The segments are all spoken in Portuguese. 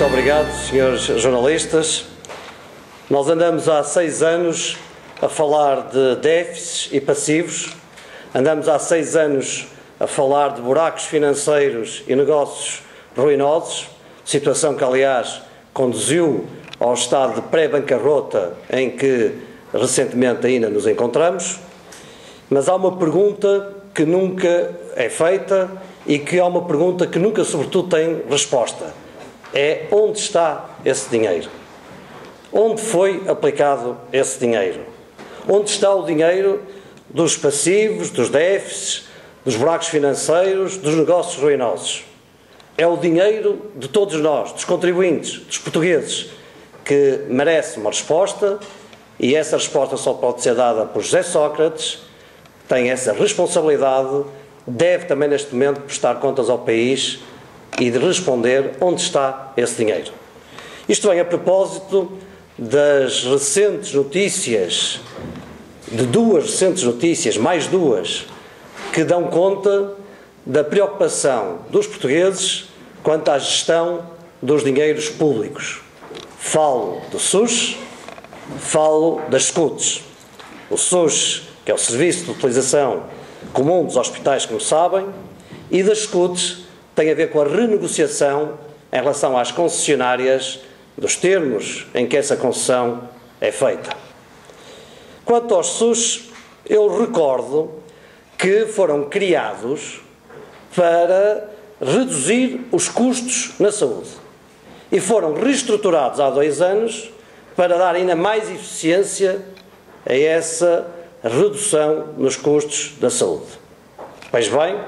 Muito obrigado, senhores jornalistas. Nós andamos há 6 anos a falar de déficits e passivos, andamos há 6 anos a falar de buracos financeiros e negócios ruinosos, situação que, aliás, conduziu ao estado de pré-bancarrota em que recentemente ainda nos encontramos. Mas há uma pergunta que nunca é feita e que é uma pergunta que nunca, sobretudo, tem resposta. É: onde está esse dinheiro? Onde foi aplicado esse dinheiro? Onde está o dinheiro dos passivos, dos déficits, dos buracos financeiros, dos negócios ruinosos? É o dinheiro de todos nós, dos contribuintes, dos portugueses, que merece uma resposta, e essa resposta só pode ser dada por José Sócrates, que tem essa responsabilidade, deve também neste momento prestar contas ao país e de responder onde está esse dinheiro. Isto vem a propósito das recentes notícias, de 2 recentes notícias, mais 2, que dão conta da preocupação dos portugueses quanto à gestão dos dinheiros públicos. Falo do SUS, falo das SCUTs. O SUS, que é o Serviço de Utilização Comum dos Hospitais, como sabem, e das SCUTs tem a ver com a renegociação em relação às concessionárias dos termos em que essa concessão é feita. Quanto aos SUS, eu recordo que foram criados para reduzir os custos na saúde e foram reestruturados há 2 anos para dar ainda mais eficiência a essa redução nos custos da saúde. Pois bem,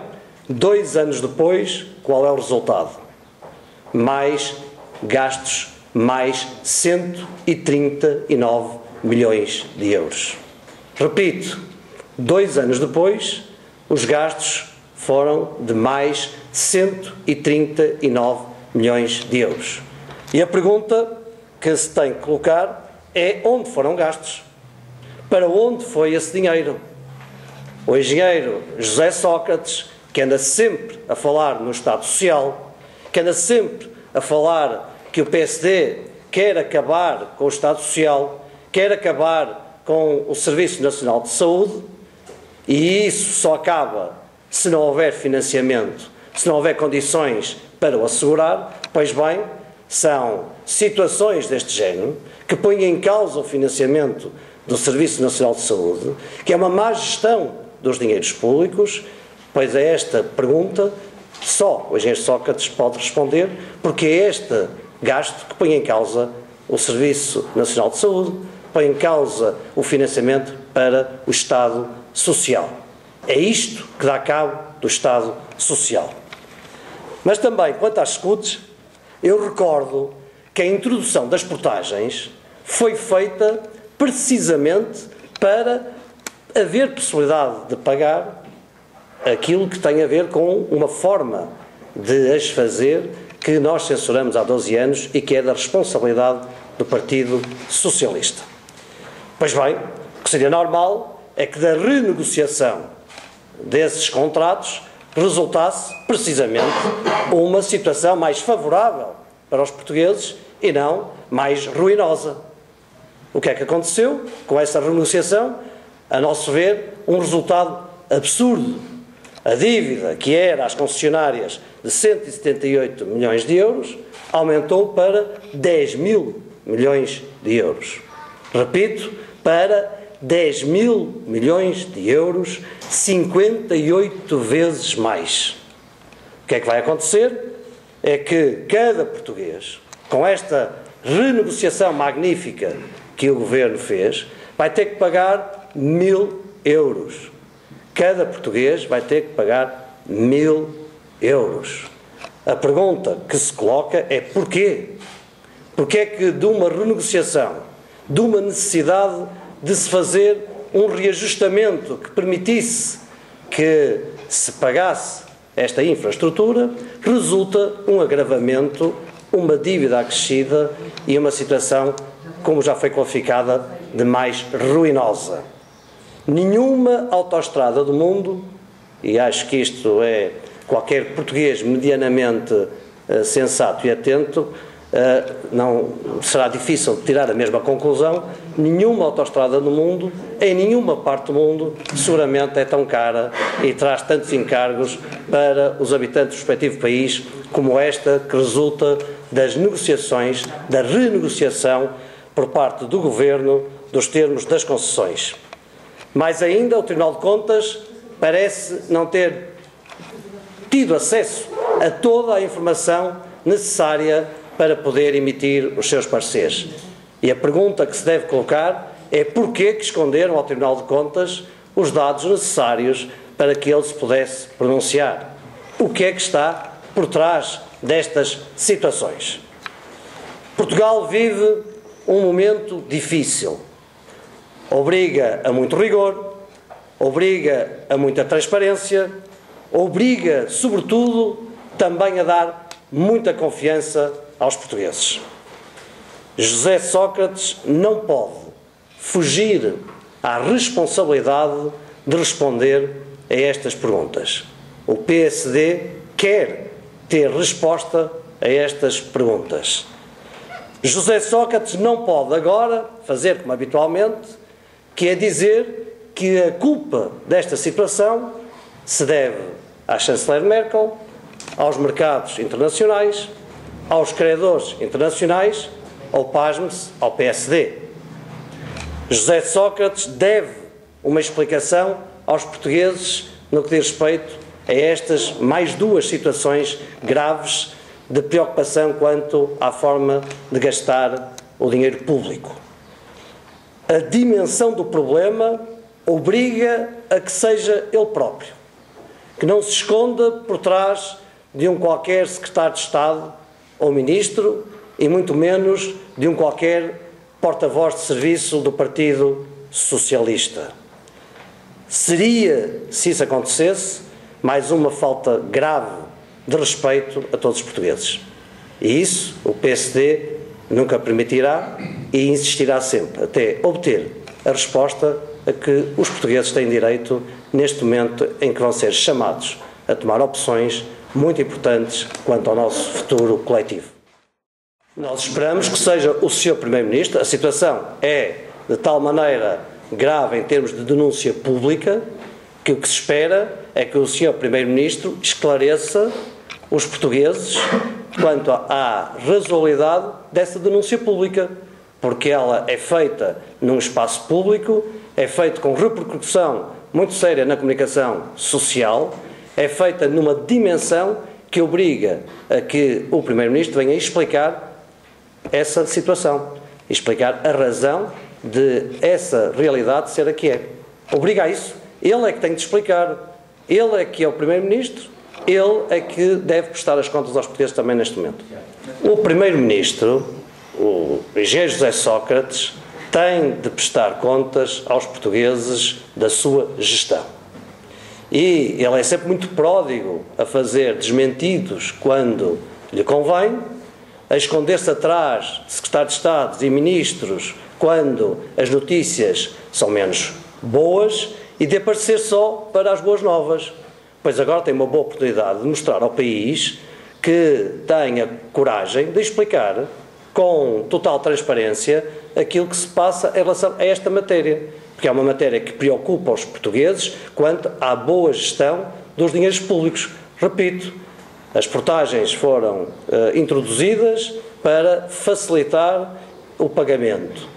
2 anos depois, qual é o resultado? Mais gastos, mais 139 milhões de euros. Repito, 2 anos depois, os gastos foram de mais 139 milhões de euros. E a pergunta que se tem que colocar é: onde foram gastos? Para onde foi esse dinheiro? O engenheiro José Sócrates, que anda sempre a falar no Estado Social, que anda sempre a falar que o PSD quer acabar com o Estado Social, quer acabar com o Serviço Nacional de Saúde, e isso só acaba se não houver financiamento, se não houver condições para o assegurar. Pois bem, são situações deste género que põem em causa o financiamento do Serviço Nacional de Saúde, que é uma má gestão dos dinheiros públicos. Pois é esta pergunta só o engenheiro Sócrates pode responder, porque é este gasto que põe em causa o Serviço Nacional de Saúde, põe em causa o financiamento para o Estado Social. É isto que dá cabo do Estado Social. Mas também, quanto às SCUTs, eu recordo que a introdução das portagens foi feita precisamente para haver possibilidade de pagar aquilo que tem a ver com uma forma de as fazer que nós censuramos há 12 anos e que é da responsabilidade do Partido Socialista. Pois bem, o que seria normal é que da renegociação desses contratos resultasse precisamente uma situação mais favorável para os portugueses e não mais ruinosa. O que é que aconteceu com essa renegociação? A nosso ver, um resultado absurdo. A dívida, que era às concessionárias de 178 milhões de euros, aumentou para 10 mil milhões de euros. Repito, para 10 mil milhões de euros, 58 vezes mais. O que é que vai acontecer? É que cada português, com esta renegociação magnífica que o Governo fez, vai ter que pagar 1.000 euros. Cada português vai ter que pagar 1.000 euros. A pergunta que se coloca é: porquê? Porquê é que de uma renegociação, de uma necessidade de se fazer um reajustamento que permitisse que se pagasse esta infraestrutura, resulta um agravamento, uma dívida acrescida e uma situação, como já foi qualificada, de mais ruinosa? Nenhuma autoestrada do mundo, e acho que isto é qualquer português medianamente sensato e atento, não será difícil tirar a mesma conclusão. Nenhuma autoestrada no mundo, em nenhuma parte do mundo, seguramente é tão cara e traz tantos encargos para os habitantes do respectivo país como esta que resulta das negociações, da renegociação por parte do Governo dos termos das concessões. Mais ainda, o Tribunal de Contas parece não ter tido acesso a toda a informação necessária para poder emitir os seus pareceres. E a pergunta que se deve colocar é porquê que esconderam ao Tribunal de Contas os dados necessários para que ele se pudesse pronunciar. O que é que está por trás destas situações? Portugal vive um momento difícil. Obriga a muito rigor, obriga a muita transparência, obriga, sobretudo, também a dar muita confiança aos portugueses. José Sócrates não pode fugir à responsabilidade de responder a estas perguntas. O PSD quer ter resposta a estas perguntas. José Sócrates não pode agora fazer como habitualmente, que é dizer que a culpa desta situação se deve à chanceler Merkel, aos mercados internacionais, aos credores internacionais ou, pasme-se, ao PSD. José Sócrates deve uma explicação aos portugueses no que diz respeito a estas mais duas situações graves de preocupação quanto à forma de gastar o dinheiro público. A dimensão do problema obriga a que seja ele próprio, que não se esconda por trás de um qualquer secretário de Estado ou ministro e muito menos de um qualquer porta-voz de serviço do Partido Socialista. Seria, se isso acontecesse, mais uma falta grave de respeito a todos os portugueses. E isso o PSD nunca permitirá e insistirá sempre até obter a resposta a que os portugueses têm direito neste momento em que vão ser chamados a tomar opções muito importantes quanto ao nosso futuro coletivo. Nós esperamos que seja o Sr. Primeiro-Ministro. A situação é de tal maneira grave em termos de denúncia pública que o que se espera é que o Sr. Primeiro-Ministro esclareça os portugueses quanto à razoabilidade dessa denúncia pública, porque ela é feita num espaço público, é feita com repercussão muito séria na comunicação social, é feita numa dimensão que obriga a que o Primeiro-Ministro venha explicar essa situação, explicar a razão de essa realidade ser a que é. Obriga a isso. Ele é que tem de explicar. Ele é que é o Primeiro-Ministro. Ele é que deve prestar as contas aos portugueses também neste momento. O Primeiro-Ministro, o engenheiro José Sócrates, tem de prestar contas aos portugueses da sua gestão. E ele é sempre muito pródigo a fazer desmentidos quando lhe convém, a esconder-se atrás de secretários de Estado e ministros quando as notícias são menos boas e de aparecer só para as boas novas. Pois agora tem uma boa oportunidade de mostrar ao país que tem a coragem de explicar com total transparência aquilo que se passa em relação a esta matéria, porque é uma matéria que preocupa os portugueses quanto à boa gestão dos dinheiros públicos. Repito, as portagens foram introduzidas para facilitar o pagamento.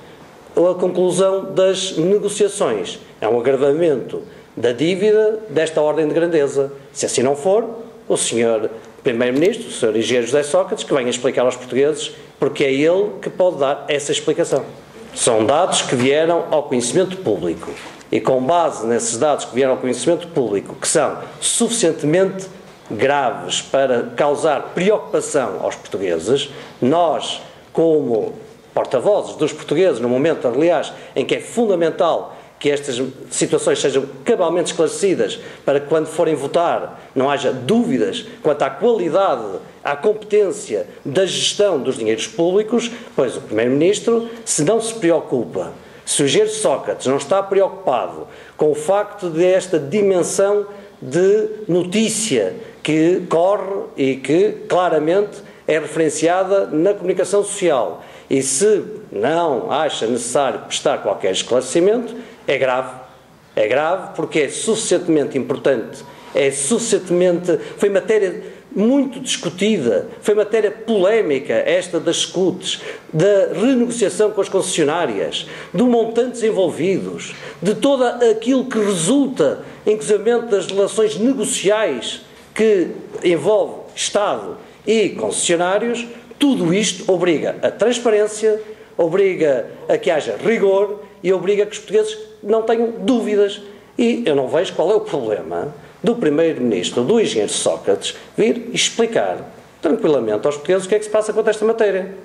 A conclusão das negociações é um agravamento da dívida desta ordem de grandeza. Se assim não for, o Sr. Primeiro-Ministro, o Sr. engenheiro José Sócrates, que venha explicar aos portugueses, porque é ele que pode dar essa explicação. São dados que vieram ao conhecimento público e com base nesses dados que vieram ao conhecimento público, que são suficientemente graves para causar preocupação aos portugueses, nós, como porta-vozes dos portugueses, no momento, aliás, em que é fundamental que estas situações sejam cabalmente esclarecidas para que, quando forem votar, não haja dúvidas quanto à qualidade, à competência da gestão dos dinheiros públicos, pois o Primeiro-Ministro, se não se preocupa, se o engenheiro Sócrates não está preocupado com o facto desta dimensão de notícia que corre e que claramente é referenciada na comunicação social e se não acha necessário prestar qualquer esclarecimento, é grave. É grave porque é suficientemente importante, foi matéria muito discutida, foi matéria polémica esta das escutes, da renegociação com as concessionárias, de montantes envolvidos, de todo aquilo que resulta, inclusive das relações negociais que envolve Estado e concessionários. Tudo isto obriga a transparência, obriga a que haja rigor e obriga a que os portugueses não tenham dúvidas. E eu não vejo qual é o problema do Primeiro-Ministro, do engenheiro Sócrates, vir explicar tranquilamente aos portugueses o que é que se passa com esta matéria.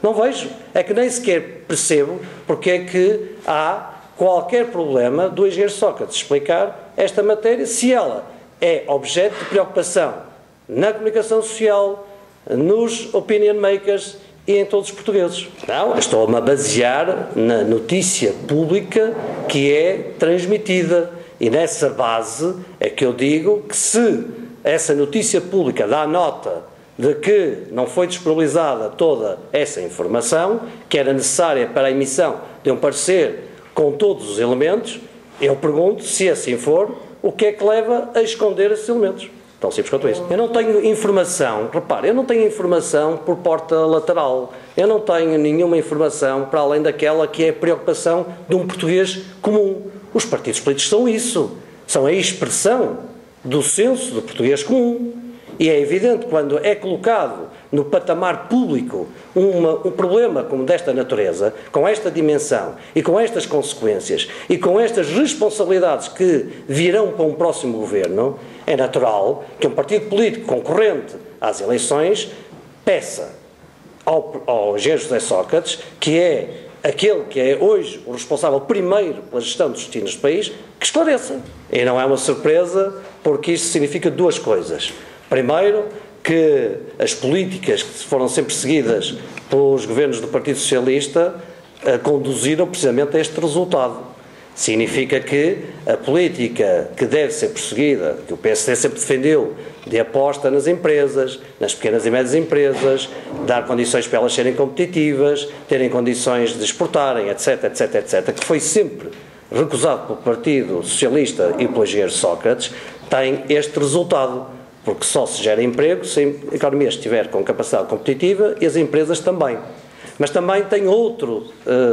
Não vejo. É que nem sequer percebo porque é que há qualquer problema do engenheiro Sócrates explicar esta matéria, se ela é objeto de preocupação na comunicação social, nos opinion makers e em todos os portugueses. Não, estou-me a basear na notícia pública que é transmitida e nessa base é que eu digo que se essa notícia pública dá nota de que não foi disponibilizada toda essa informação que era necessária para a emissão de um parecer com todos os elementos, eu pergunto, se assim for, o que é que leva a esconder esses elementos? Tão simples quanto isso. Eu não tenho informação, repare, eu não tenho informação por porta lateral, eu não tenho nenhuma informação para além daquela que é a preocupação de um português comum. Os partidos políticos são isso, são a expressão do senso do português comum. E é evidente, quando é colocado no patamar público um problema como desta natureza, com esta dimensão e com estas consequências e com estas responsabilidades que virão para um próximo governo, é natural que um partido político concorrente às eleições peça ao engenheiro José Sócrates, que é aquele que é hoje o responsável primeiro pela gestão dos destinos do país, que esclareça. E não é uma surpresa, porque isto significa duas coisas. Primeiro, que as políticas que foram sempre seguidas pelos governos do Partido Socialista conduziram precisamente a este resultado. Significa que a política que deve ser perseguida, que o PSD sempre defendeu, de aposta nas empresas, nas pequenas e médias empresas, dar condições para elas serem competitivas, terem condições de exportarem, etc., etc., etc., que foi sempre recusado pelo Partido Socialista e pelo engenheiro Sócrates, tem este resultado. Porque só se gera emprego se a economia estiver com capacidade competitiva e as empresas também. Mas também tem outro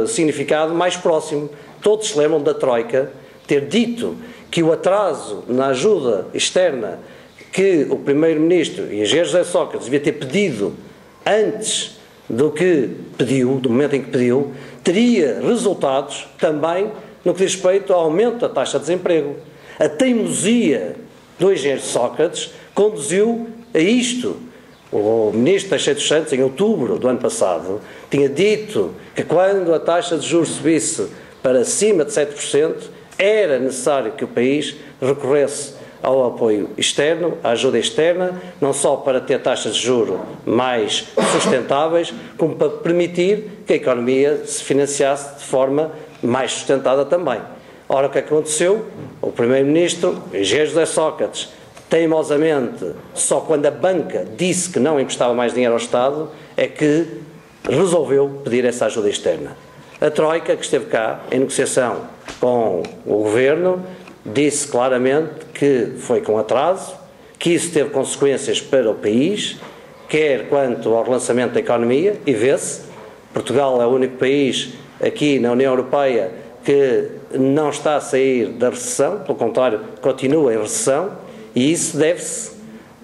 significado mais próximo. Todos se lembram da Troika ter dito que o atraso na ajuda externa que o Primeiro-Ministro e o engenheiro José Sócrates devia ter pedido antes do que pediu, do momento em que pediu, teria resultados também no que diz respeito ao aumento da taxa de desemprego. A teimosia do engenheiro Sócrates conduziu a isto. O ministro Teixeira dos Santos, em outubro do ano passado, tinha dito que quando a taxa de juros subisse para acima de 7%, era necessário que o país recorresse ao apoio externo, à ajuda externa, não só para ter taxas de juros mais sustentáveis, como para permitir que a economia se financiasse de forma mais sustentada também. Ora, o que aconteceu? O Primeiro-Ministro, o engenheiro José Sócrates, teimosamente, só quando a banca disse que não emprestava mais dinheiro ao Estado, é que resolveu pedir essa ajuda externa. A Troika, que esteve cá em negociação com o Governo, disse claramente que foi com atraso, que isso teve consequências para o país, quer quanto ao relançamento da economia, e vê-se, Portugal é o único país aqui na União Europeia que não está a sair da recessão, pelo contrário, continua em recessão, e isso deve-se,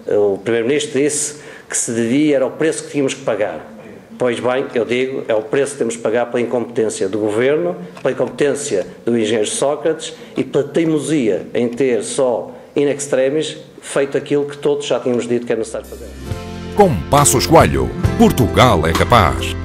o Primeiro-Ministro disse que se devia, era o preço que tínhamos que pagar. Pois bem, eu digo, é o preço que temos que pagar pela incompetência do Governo, pela incompetência do engenheiro Sócrates e pela teimosia em ter só in extremis feito aquilo que todos já tínhamos dito que é necessário fazer. Com Passos Coelho, Portugal é capaz.